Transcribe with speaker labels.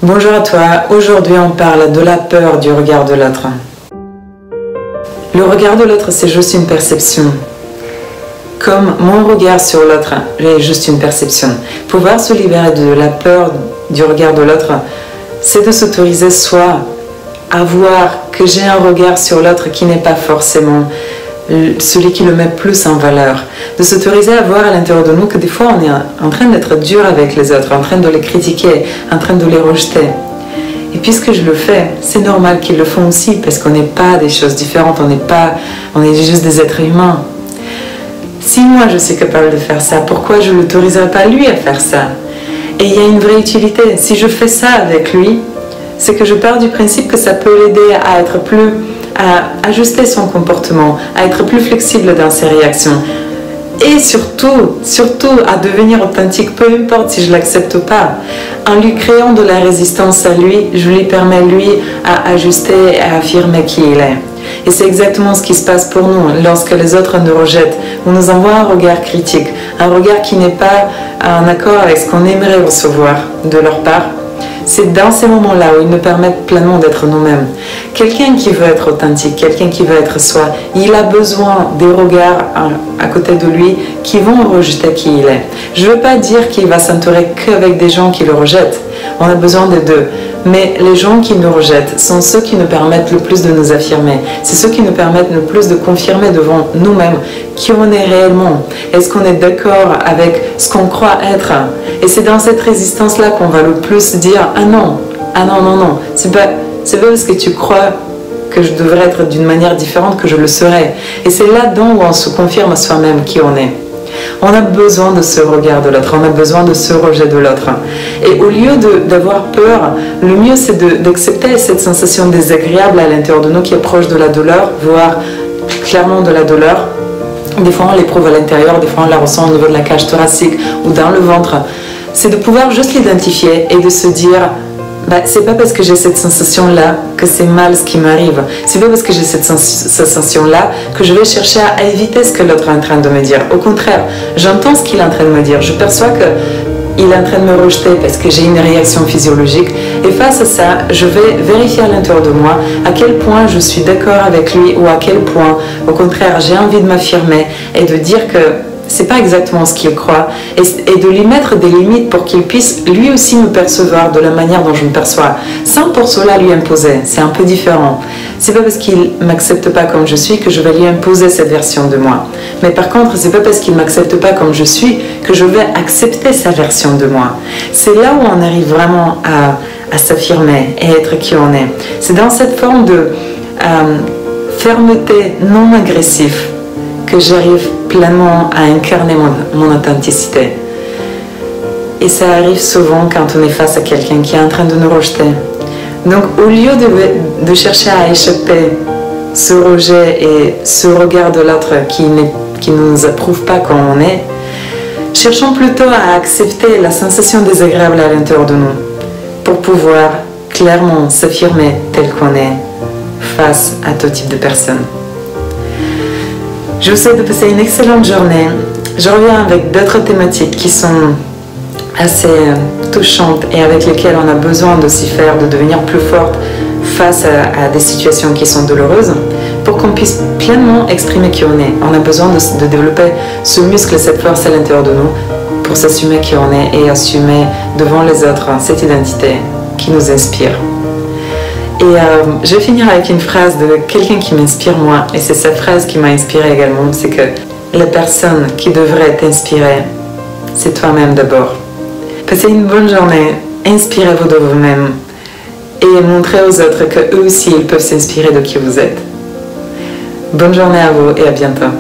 Speaker 1: Bonjour à toi, aujourd'hui on parle de la peur du regard de l'autre. Le regard de l'autre c'est juste une perception. Comme mon regard sur l'autre est juste une perception. Pouvoir se libérer de la peur du regard de l'autre, c'est de s'autoriser soit à voir que j'ai un regard sur l'autre qui n'est pas forcément celui qui le met plus en valeur. De s'autoriser à voir à l'intérieur de nous que des fois on est en train d'être dur avec les autres, en train de les critiquer, en train de les rejeter. Et puisque je le fais, c'est normal qu'ils le font aussi parce qu'on n'est pas des choses différentes, on est juste des êtres humains. Si moi je suis capable de faire ça, pourquoi je ne l'autoriserais pas lui à faire ça? Et il y a une vraie utilité. Si je fais ça avec lui, c'est que je pars du principe que ça peut l'aider à être à ajuster son comportement, à être plus flexible dans ses réactions. Et surtout à devenir authentique, peu importe si je l'accepte ou pas. En lui créant de la résistance à lui, je lui permets lui à ajuster et à affirmer qui il est. Et c'est exactement ce qui se passe pour nous lorsque les autres nous rejettent ou nous envoient un regard critique, un regard qui n'est pas en accord avec ce qu'on aimerait recevoir de leur part. C'est dans ces moments-là où ils nous permettent pleinement d'être nous-mêmes. Quelqu'un qui veut être authentique, quelqu'un qui veut être soi, il a besoin des regards à côté de lui qui vont rejeter qui il est. Je ne veux pas dire qu'il va s'entourer qu'avec des gens qui le rejettent. On a besoin des deux. Mais les gens qui nous rejettent sont ceux qui nous permettent le plus de nous affirmer. C'est ceux qui nous permettent le plus de confirmer devant nous-mêmes qui on est réellement. Est-ce qu'on est d'accord avec ce qu'on croit être? Et c'est dans cette résistance-là qu'on va le plus dire « Ah non, non, c'est pas parce que tu crois que je devrais être d'une manière différente que je le serai. » Et c'est là-dedans où on se confirme à soi-même qui on est. On a besoin de ce regard de l'autre, on a besoin de ce rejet de l'autre. Et au lieu d'avoir peur, le mieux c'est d'accepter cette sensation désagréable à l'intérieur de nous qui est proche de la douleur, voire clairement de la douleur. Des fois on l'éprouve à l'intérieur, des fois on la ressent au niveau de la cage thoracique ou dans le ventre. C'est de pouvoir juste l'identifier et de se dire c'est pas parce que j'ai cette sensation-là que c'est mal ce qui m'arrive. C'est pas parce que j'ai cette sensation-là que je vais chercher à éviter ce que l'autre est en train de me dire. Au contraire, j'entends ce qu'il est en train de me dire. Je perçois qu'il est en train de me rejeter parce que j'ai une réaction physiologique. Et face à ça, je vais vérifier à l'intérieur de moi à quel point je suis d'accord avec lui ou à quel point, au contraire, j'ai envie de m'affirmer et de dire que c'est pas exactement ce qu'il croit et de lui mettre des limites pour qu'il puisse lui aussi me percevoir de la manière dont je me perçois sans pour cela lui imposer. C'est un peu différent. C'est pas parce qu'il m'accepte pas comme je suis que je vais lui imposer cette version de moi. Mais par contre, c'est pas parce qu'il m'accepte pas comme je suis que je vais accepter sa version de moi. C'est là où on arrive vraiment à s'affirmer et être qui on est. C'est dans cette forme de fermeté non agressive que j'arrive pleinement à incarner mon authenticité. Et ça arrive souvent quand on est face à quelqu'un qui est en train de nous rejeter. Donc au lieu de chercher à échapper ce rejet et ce regard de l'autre qui ne nous approuve pas comme on est, cherchons plutôt à accepter la sensation désagréable à l'intérieur de nous pour pouvoir clairement s'affirmer tel qu'on est face à tout type de personnes. Je vous souhaite de passer une excellente journée. Je reviens avec d'autres thématiques qui sont assez touchantes et avec lesquelles on a besoin de s'y faire, de devenir plus forte face à des situations qui sont douloureuses pour qu'on puisse pleinement exprimer qui on est. On a besoin de développer ce muscle, cette force à l'intérieur de nous pour s'assumer qui on est et assumer devant les autres cette identité qui nous inspire. Et je vais finir avec une phrase de quelqu'un qui m'inspire moi, et c'est cette phrase qui m'a inspirée également, c'est que la personne qui devrait t'inspirer, c'est toi-même d'abord. Passez une bonne journée, inspirez-vous de vous-même et montrez aux autres qu'eux aussi ils peuvent s'inspirer de qui vous êtes. Bonne journée à vous et à bientôt.